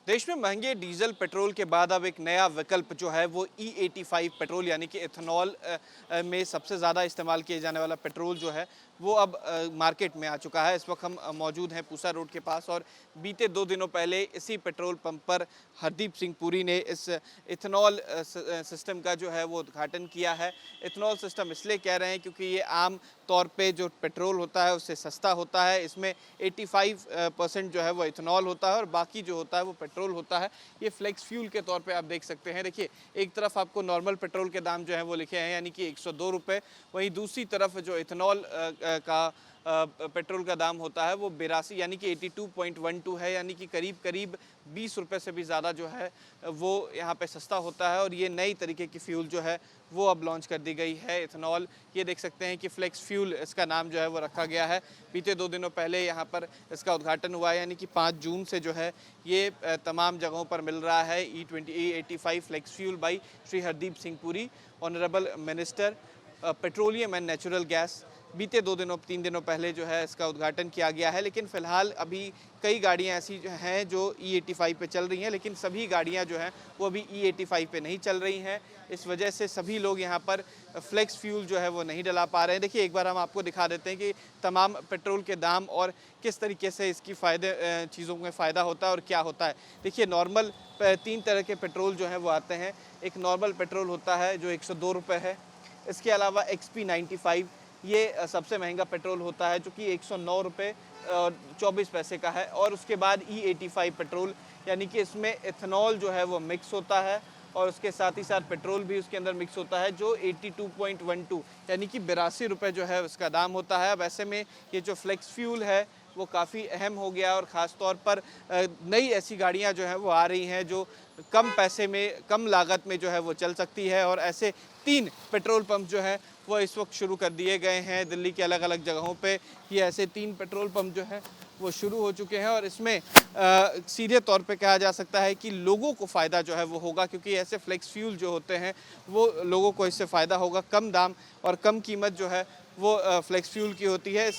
देश में महंगे डीजल पेट्रोल के बाद अब एक नया विकल्प जो है वो E85 पेट्रोल यानी कि एथेनॉल में सबसे ज़्यादा इस्तेमाल किए जाने वाला पेट्रोल जो है वो अब मार्केट में आ चुका है। इस वक्त हम मौजूद हैं पूसा रोड के पास और बीते 2 दिनों पहले इसी पेट्रोल पंप पर हरदीप सिंह पुरी ने इस इथेनॉल सिस्टम का जो है वो उद्घाटन किया है। इथेनॉल सिस्टम इसलिए कह रहे हैं क्योंकि ये आम तौर पे जो पेट्रोल होता है उससे सस्ता होता है। इसमें 85% जो है वो इथेनॉल होता है और बाकी जो होता है वो पेट्रोल होता है। ये फ्लेक्स फ्यूल के तौर पे आप देख सकते हैं। देखिए, एक तरफ आपको नॉर्मल पेट्रोल के दाम जो है वो लिखे हैं यानी कि 102 रुपये, वहीं दूसरी तरफ जो इथेनॉल का पेट्रोल का दाम होता है वो 82 यानी कि 82.12 है, यानी कि करीब करीब 20 रुपये से भी ज़्यादा जो है वो यहाँ पे सस्ता होता है। और ये नई तरीके की फ्यूल जो है वो अब लॉन्च कर दी गई है इथेनॉल। ये देख सकते हैं कि फ्लेक्स फ्यूल इसका नाम जो है वो रखा गया है। बीते 2 दिनों पहले यहाँ पर इसका उद्घाटन हुआ है, यानी कि 5 जून से जो है ये तमाम जगहों पर मिल रहा है। E85 flex fuel by Shri Hardeep Singh Puri, honourable minister petroleum and natural gas. बीते 3 दिनों पहले जो है इसका उद्घाटन किया गया है। लेकिन फ़िलहाल अभी कई गाड़ियां ऐसी हैं जो E85 पे चल रही हैं, लेकिन सभी गाड़ियां जो हैं वो अभी E85 पे नहीं चल रही हैं। इस वजह से सभी लोग यहाँ पर फ्लेक्स फ्यूल जो है वो नहीं डला पा रहे हैं। देखिए, एक बार हम आपको दिखा देते हैं कि तमाम पेट्रोल के दाम और किस तरीके से इसकी चीज़ों में फ़ायदा होता है और क्या होता है। देखिए, नॉर्मल 3 तरह के पेट्रोल जो हैं वो आते हैं। एक नॉर्मल पेट्रोल होता है जो 102 रुपये है। इसके अलावा XP95 ये सबसे महंगा पेट्रोल होता है जो कि 109 रुपये 24 पैसे का है। और उसके बाद E85 पेट्रोल, यानी कि इसमें एथेनॉल जो है वो मिक्स होता है और उसके साथ ही साथ पेट्रोल भी उसके अंदर मिक्स होता है, जो 82.12 यानी कि 82 रुपये जो है उसका दाम होता है। अब ऐसे में ये जो फ्लेक्स फ्यूल है वो काफ़ी अहम हो गया और ख़ास तौर पर नई ऐसी गाड़ियाँ जो हैं वो आ रही हैं जो कम पैसे में, कम लागत में जो है वो चल सकती है। और ऐसे 3 पेट्रोल पंप जो हैं वो इस वक्त शुरू कर दिए गए हैं दिल्ली के अलग अलग जगहों पे। ये ऐसे 3 पेट्रोल पंप जो हैं वो शुरू हो चुके हैं और इसमें सीधे तौर पे कहा जा सकता है कि लोगों को फ़ायदा जो है वो होगा, क्योंकि ऐसे फ्लेक्स फ्यूल जो होते हैं वो लोगों को इससे फ़ायदा होगा। कम दाम और कम कीमत जो है वो फ्लेक्स फ्यूल की होती है।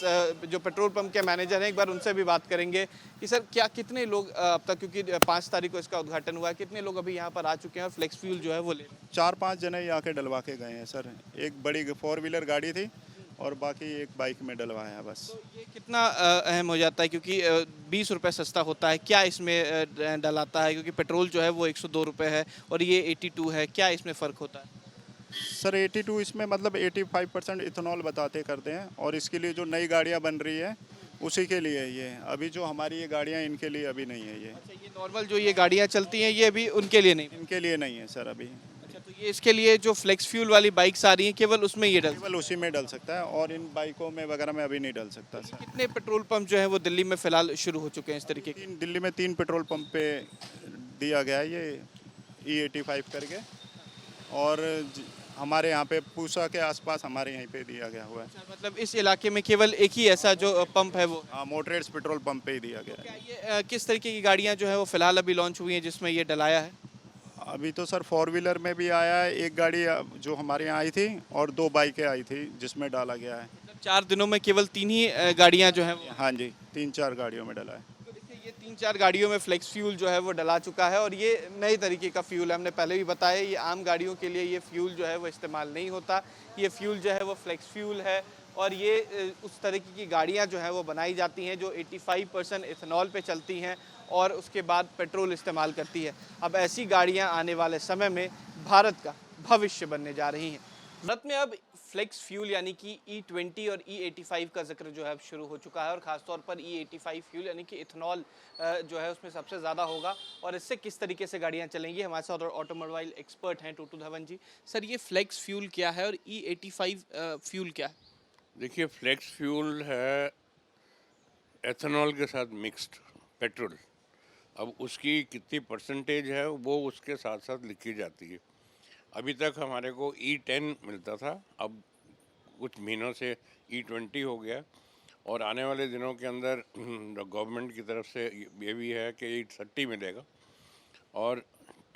जो पेट्रोल पंप के मैनेजर हैं, एक बार उनसे भी बात करेंगे कि सर कितने लोग अब तक, क्योंकि 5 तारीख को इसका उद्घाटन हुआ है, कितने लोग अभी यहाँ पर आ चुके हैं और फ्लेक्स फ्यूल जो है वो ले। 4-5 जने ही आके डलवा के गए हैं सर। एक बड़ी 4 व्हीलर गाड़ी थी और बाकी एक बाइक में डलवाया बस। तो ये कितना अहम हो जाता है, क्योंकि 20 रुपये सस्ता होता है, क्या इसमें डलाता है? क्योंकि पेट्रोल जो है वो 102 रुपये है और ये 82 है, क्या इसमें फ़र्क होता है? सर 82 इसमें मतलब 85% इथेनॉल बताते करते हैं और इसके लिए जो नई गाड़ियां बन रही है उसी के लिए ये है। अभी जो हमारी ये गाड़ियां इनके लिए अभी नहीं है ये। अच्छा, ये नॉर्मल जो ये गाड़ियाँ चलती हैं ये अभी उनके लिए नहीं? इनके लिए नहीं है सर अभी। अच्छा, तो ये इसके लिए जो फ्लेक्स फ्यूल वाली बाइक्स आ रही हैं केवल उसमें ये डल। केवल उसी में डल सकता है और इन बाइकों में वगैरह में अभी नहीं डल सकता सर। कितने पेट्रोल पंप जो है वो दिल्ली में फ़िलहाल शुरू हो चुके हैं इस तरीके के? दिल्ली में 3 पेट्रोल पंप पे दिया गया है ये E85 करके। और हमारे यहाँ पे पूसा के आसपास हमारे यहीं पे दिया गया हुआ है। अच्छा, मतलब इस इलाके में केवल एक ही ऐसा जो पंप है वो? हाँ, मोटरेड्स पेट्रोल पंप पे ही दिया गया क्या है। ये किस तरीके की गाड़ियाँ जो है वो फ़िलहाल अभी लॉन्च हुई हैं जिसमें ये डलाया है? अभी तो सर 4 व्हीलर में भी आया है, एक गाड़ी जो हमारे यहाँ आई थी और 2 बाइकें आई थी जिसमें डाला गया है। मतलब 4 दिनों में केवल 3 ही गाड़ियाँ जो हैं वो। हाँ जी, 3-4 गाड़ियों में डला है। तो देखिए, ये 3-4 गाड़ियों में फ्लेक्स फ्यूल जो है वो डला चुका है और ये नए तरीके का फ्यूल है। हमने पहले भी बताया, ये आम गाड़ियों के लिए ये फ्यूल जो है वो इस्तेमाल नहीं होता। ये फ्यूल जो है वो फ्लेक्स फ्यूल है और ये उस तरीके की गाड़ियाँ जो हैं वो बनाई जाती हैं जो 85% इथेनॉल पे चलती हैं और उसके बाद पेट्रोल इस्तेमाल करती है। अब ऐसी गाड़ियाँ आने वाले समय में भारत का भविष्य बनने जा रही हैं। भारत में अब फ्लेक्स फ्यूल यानी कि E20 और E85 का जिक्र जो है अब शुरू हो चुका है और ख़ासतौर पर E85 फ्यूल यानी कि इथेनॉल जो है उसमें सबसे ज़्यादा होगा। और इससे किस तरीके से गाड़ियाँ चलेंगी, हमारे साथ ऑटोमोबाइल एक्सपर्ट हैं टूटू धवन जी। सर, ये फ्लेक्स फ्यूल क्या है और E85 फ्यूल क्या है? देखिए, फ्लेक्स फ्यूल है एथेनॉल के साथ मिक्स्ड पेट्रोल। अब उसकी कितनी परसेंटेज है वो उसके साथ साथ लिखी जाती है। अभी तक हमारे को E10 मिलता था, अब कुछ महीनों से E20 हो गया और आने वाले दिनों के अंदर गवर्नमेंट की तरफ से ये भी है कि E30 मिलेगा। और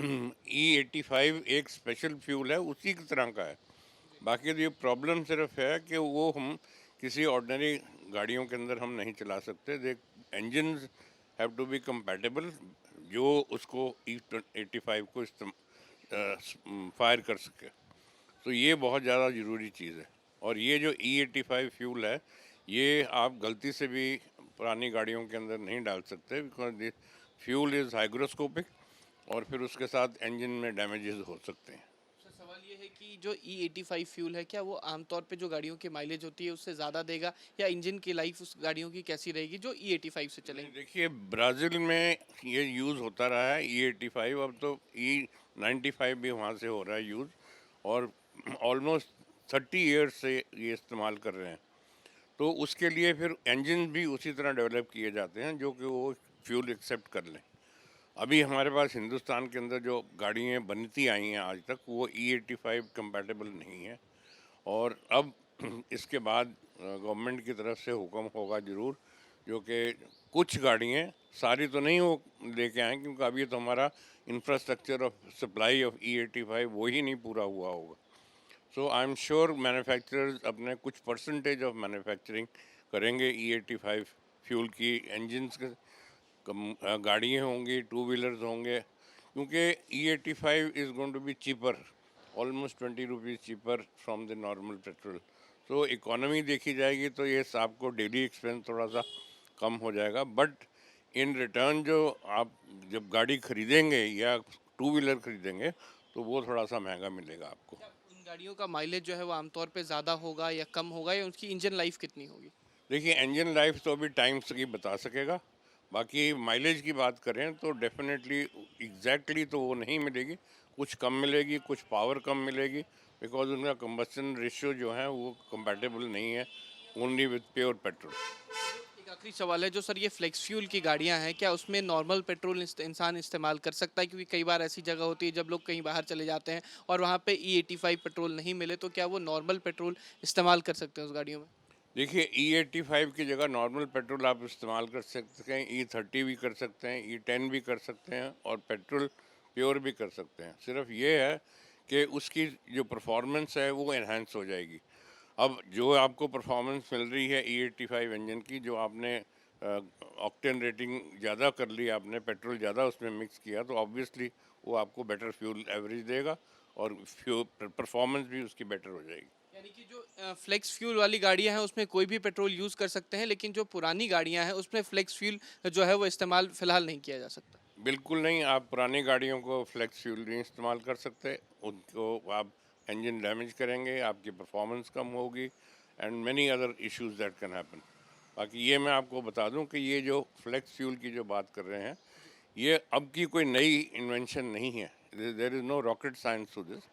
E85 एक स्पेशल फ्यूल है, उसी की तरह का है। बाकी तो ये प्रॉब्लम सिर्फ है कि वो हम किसी ऑर्डिनरी गाड़ियों के अंदर हम नहीं चला सकते। They engines have to be compatible जो उसको E85 को फायर कर सके। तो ये बहुत ज़्यादा ज़रूरी चीज़ है। और ये जो E85 फ्यूल है, ये आप गलती से भी पुरानी गाड़ियों के अंदर नहीं डाल सकते, because this fuel is hygroscopic और फिर उसके साथ इंजन में डैमेजेस हो सकते हैं। सर सवाल ये है कि जो E85 फ्यूल है क्या वो आमतौर पे जो गाड़ियों की माइलेज होती है उससे ज़्यादा देगा, या इंजन की लाइफ उस गाड़ियों की कैसी रहेगी जो E85 से चलेंगी? देखिए, ब्राज़ील में ये यूज़ होता रहा है E85, अब तो E95 भी वहाँ से हो रहा है यूज़, और ऑलमोस्ट 30 ईयर्स से ये इस्तेमाल कर रहे हैं। तो उसके लिए फिर इंजन भी उसी तरह डेवलप किए जाते हैं जो कि वो फ्यूल एक्सेप्ट कर लें। अभी हमारे पास हिंदुस्तान के अंदर जो गाड़ियाँ बनती आई हैं आज तक, वो E85 कंपैटिबल नहीं है। और अब इसके बाद गवर्नमेंट की तरफ से हुक्म होगा ज़रूर, जो कि कुछ गाड़ियाँ, सारी तो नहीं वो लेके आए, क्योंकि अभी तो हमारा infrastructure of supply of E85 वो ही नहीं पूरा हुआ होगा। सो आई एम श्योर मैन्युफैक्चरर्स अपने कुछ परसेंटेज ऑफ मैन्युफैक्चरिंग करेंगे E85 फ्यूल की इंजन्स के। गाड़ियाँ होंगी, टू व्हीलर्स होंगे, क्योंकि E85 is going to be cheaper, almost 20 rupees cheaper from the normal petrol. तो इकोनॉमी देखी जाएगी तो ये आपको डेली एक्सपेंस थोड़ा सा कम हो जाएगा, बट इन रिटर्न जो आप जब गाड़ी खरीदेंगे या टू व्हीलर खरीदेंगे तो वो थोड़ा सा महंगा मिलेगा आपको। क्या इन गाड़ियों का माइलेज जो है वो आमतौर पे ज़्यादा होगा या कम होगा, या उसकी इंजन लाइफ कितनी होगी? देखिए, इंजन लाइफ तो अभी टाइम से ही बता सकेगा। बाकी माइलेज की बात करें तो डेफिनेटली एग्जैक्टली तो वो नहीं मिलेगी, कुछ कम मिलेगी, कुछ पावर कम मिलेगी, बिकॉज उनका कंबस्शन रेशियो जो है वो कंपैटिबल नहीं है ओनली विद प्योर पेट्रोल। एक आखिरी सवाल है, जो सर ये फ्लेक्स फ्यूल की गाड़ियां हैं, क्या उसमें नॉर्मल पेट्रोल इंसान इस्तेमाल कर सकता है? क्योंकि कई बार ऐसी जगह होती है जब लोग कहीं बाहर चले जाते हैं और वहाँ पे E85 पेट्रोल नहीं मिले, तो क्या वो नॉर्मल पेट्रोल इस्तेमाल कर सकते हैं उस गाड़ियों में? देखिए, E85 की जगह नॉर्मल पेट्रोल आप इस्तेमाल कर सकते हैं, E30 भी कर सकते हैं, E10 भी कर सकते हैं, और पेट्रोल प्योर भी कर सकते हैं। सिर्फ ये है कि उसकी जो परफॉर्मेंस है वो इन्हांस हो जाएगी। अब जो आपको परफॉर्मेंस मिल रही है E85 इंजन की, जो आपने ऑक्टेन रेटिंग ज़्यादा कर ली, आपने पेट्रोल ज़्यादा उसमें मिक्स किया, तो ऑब्वियसली वो आपको बेटर फ्यूल एवरेज देगा और फ्यूल परफॉर्मेंस भी उसकी बेटर हो जाएगी। यानी कि जो फ्लेक्स फ्यूल वाली गाड़ियां हैं उसमें कोई भी पेट्रोल यूज़ कर सकते हैं, लेकिन जो पुरानी गाड़ियां हैं उसमें फ्लेक्स फ्यूल जो है वो इस्तेमाल फिलहाल नहीं किया जा सकता। बिल्कुल नहीं, आप पुरानी गाड़ियों को फ्लेक्स फ्यूल नहीं इस्तेमाल कर सकते। उनको आप इंजन डैमेज करेंगे, आपकी परफॉर्मेंस कम होगी, and many other issues that can happen. बाकी ये मैं आपको बता दूं कि ये जो फ्लेक्स फ्यूल की जो बात कर रहे हैं, ये अब की कोई नई इन्वेंशन नहीं है। There is no rocket science to this.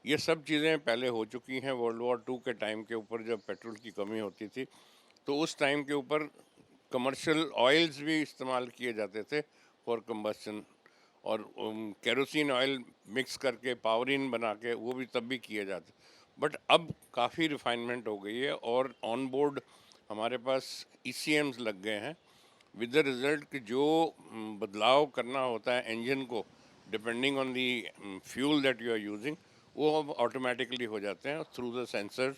ये सब चीज़ें पहले हो चुकी हैं। वर्ल्ड वॉर 2 के टाइम के ऊपर जब पेट्रोल की कमी होती थी, तो उस टाइम के ऊपर कमर्शियल ऑयल्स भी इस्तेमाल किए जाते थे फॉर कंबस्शन, और केरोसिन ऑयल मिक्स करके पावरिन बना के वो भी तब भी किए जाते। बट अब काफ़ी रिफाइनमेंट हो गई है, और ऑन बोर्ड हमारे पास ECMs लग गए हैं, विद द रिजल्ट कि जो बदलाव करना होता है इंजन को depending on the fuel that you are using, वो अब ऑटोमेटिकली हो जाते हैं थ्रू द सेंसर्स।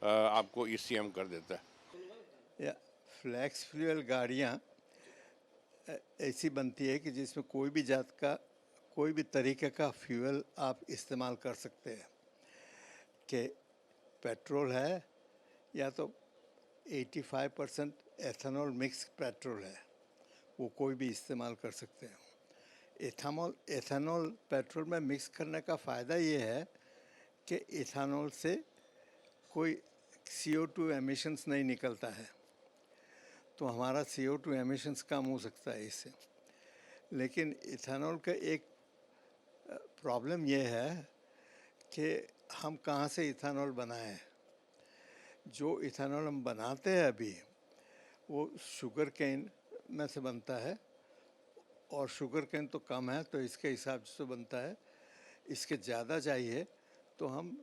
आपको ECM कर देता है। या फ्लैक्स फ्यूल गाड़ियाँ ऐसी बनती है कि जिसमें कोई भी जात का कोई भी तरीके का फ्यूल आप इस्तेमाल कर सकते हैं, कि पेट्रोल है या तो 85% एथेनॉल मिक्स पेट्रोल है, वो कोई भी इस्तेमाल कर सकते हैं। एथेनॉल पेट्रोल में मिक्स करने का फ़ायदा ये है कि इथेनॉल से कोई CO2 एमिशंस नहीं निकलता है, तो हमारा CO2 एमिशंस कम हो सकता है इससे। लेकिन इथेनॉल का एक प्रॉब्लम ये है कि हम कहाँ से इथेनॉल बनाएं। जो इथेनॉल हम बनाते हैं अभी वो शुगर केन में से बनता है, और शुगर केन तो कम है तो इसके हिसाब से बनता है। इसके ज़्यादा चाहिए तो हम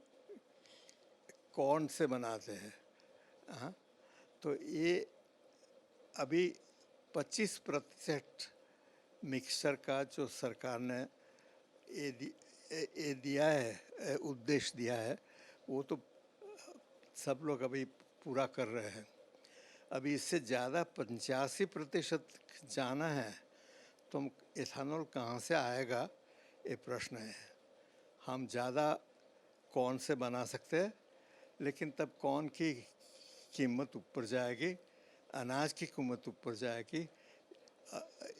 कॉर्न से बनाते हैं। हाँ, तो ये अभी 25% मिक्सचर का जो सरकार ने ये दिया है, उद्देश्य दिया है, वो तो सब लोग अभी पूरा कर रहे हैं। अभी इससे ज़्यादा 85% जाना है, तो इथेनॉल कहाँ से आएगा ये प्रश्न है। हम ज़्यादा कॉर्न से बना सकते हैं, लेकिन तब कॉर्न की कीमत ऊपर जाएगी, अनाज की कीमत ऊपर जाएगी।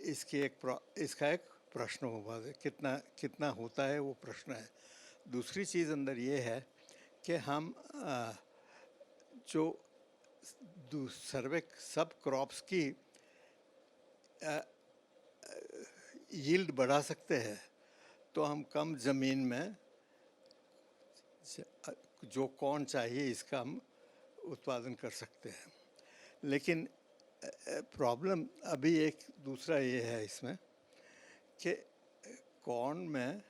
इसका एक प्रश्न होगा, कितना होता है वो प्रश्न है। दूसरी चीज़ अंदर ये है कि हम जो सब क्रॉप्स की यील्ड बढ़ा सकते हैं, तो हम कम ज़मीन में जो कॉर्न चाहिए इसका हम उत्पादन कर सकते हैं। लेकिन प्रॉब्लम अभी एक दूसरा ये है इसमें कि कॉर्न में,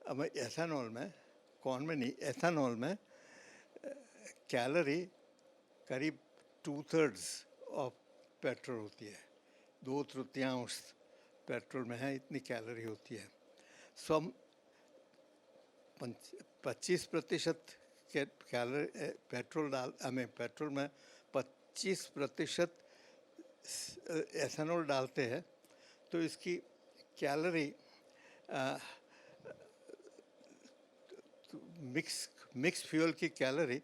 अब एथेनॉल में कैलोरी करीब 2/3 ऑफ पेट्रोल होती है। 2/3 पेट्रोल में है, इतनी कैलोरी होती है। सो हम 25% के कैलोरी पेट्रोल में 25% एथेनॉल डालते हैं, तो इसकी कैलोरी मिक्स फ्यूल की कैलोरी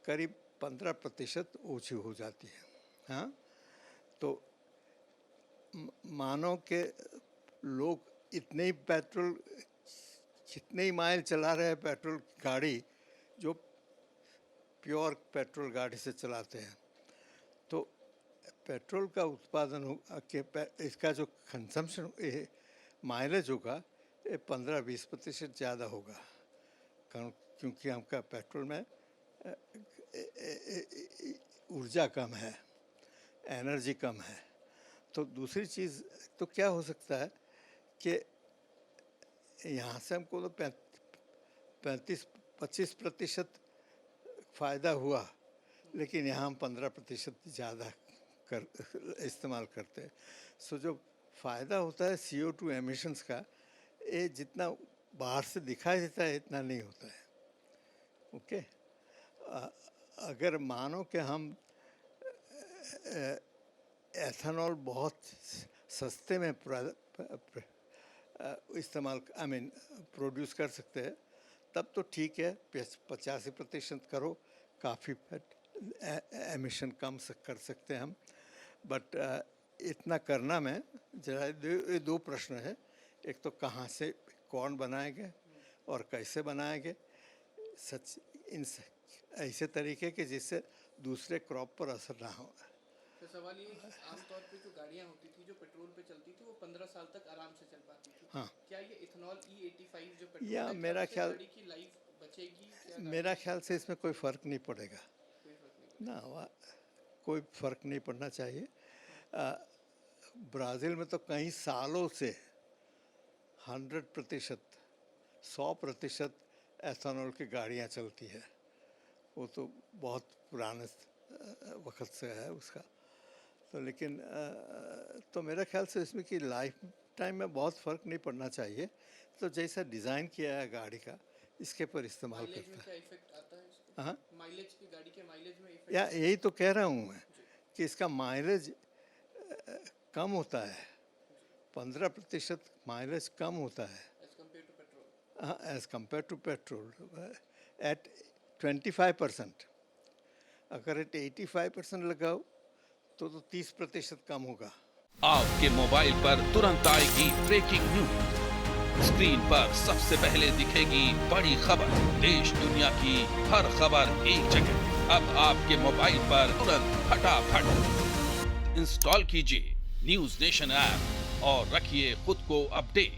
करीब 15% ऊँची हो जाती है। हाँ, तो मानो कि लोग इतने ही माइल चला रहे हैं पेट्रोल गाड़ी, जो प्योर पेट्रोल गाड़ी से चलाते हैं, तो पेट्रोल का उत्पादन इसका जो कंजम्पशन माइलेज होगा ये 15-20% ज़्यादा होगा, क्योंकि हमका पेट्रोल में ऊर्जा कम है, एनर्जी कम है। तो दूसरी चीज़ तो क्या हो सकता है कि यहाँ से हमको तो 25% फ़ायदा हुआ, लेकिन यहाँ हम 15% ज़्यादा इस्तेमाल करते हैं। सो जो फ़ायदा होता है CO2 एमिशंस का, ये जितना बाहर से दिखाई देता है इतना नहीं होता है। ओके, अगर मानो कि हम एथेनॉल बहुत सस्ते में प्रोड्यूस कर सकते हैं, तब तो ठीक है, 85% करो, काफ़ी एमिशन कम कर सकते हैं हम। बट इतना करना में जरा ये दो प्रश्न है। एक तो कहाँ से कौन बनाएंगे और कैसे बनाएंगे, ऐसे तरीके के जिससे दूसरे क्रॉप पर असर ना हो। तो सवाल ये है कि आमतौर पे जो गाड़ियाँ होती थी जो पेट्रोल पे चलती थी वो 15 साल तक आराम से चल पाती थी। हाँ, क्या ये इथेनॉल E85 जो पेट्रोल या है, मेरा क्या ख्याल, गाड़ी की लाइफ बचेगी? मेरा ख्याल से इसमें कोई फ़र्क नहीं पड़ेगा कोई फर्क नहीं ना, कोई फ़र्क नहीं पड़ना चाहिए। ब्राज़ील में तो कई सालों से 100% एथेनॉल की गाड़ियाँ चलती है। वो तो बहुत पुराने वक्त से है उसका। तो लेकिन तो मेरा ख्याल से इसमें कि लाइफ टाइम में बहुत फ़र्क नहीं पड़ना चाहिए। तो जैसा डिज़ाइन किया है गाड़ी का, इसके पर इस्तेमाल माइलेज करता में है। क्या इफेक्ट आता है इसका? हाँ, माइलेज की, गाड़ी के माइलेज में इफेक्ट? या यही तो कह रहा हूँ मैं कि इसका माइलेज कम होता है, 15% माइलेज कम होता है एज कम्पेयर टू पेट्रोल। हाँ, as compare to petrol at 25%। अगर एट 85% लगाओ तो 30% कम होगा। आपके मोबाइल पर तुरंत आएगी ब्रेकिंग न्यूज। स्क्रीन पर सबसे पहले दिखेगी बड़ी खबर, देश दुनिया की हर खबर एक जगह। अब आपके मोबाइल पर तुरंत फटाफट इंस्टॉल कीजिए न्यूज़ नेशन ऐप और रखिए खुद को अपडेट।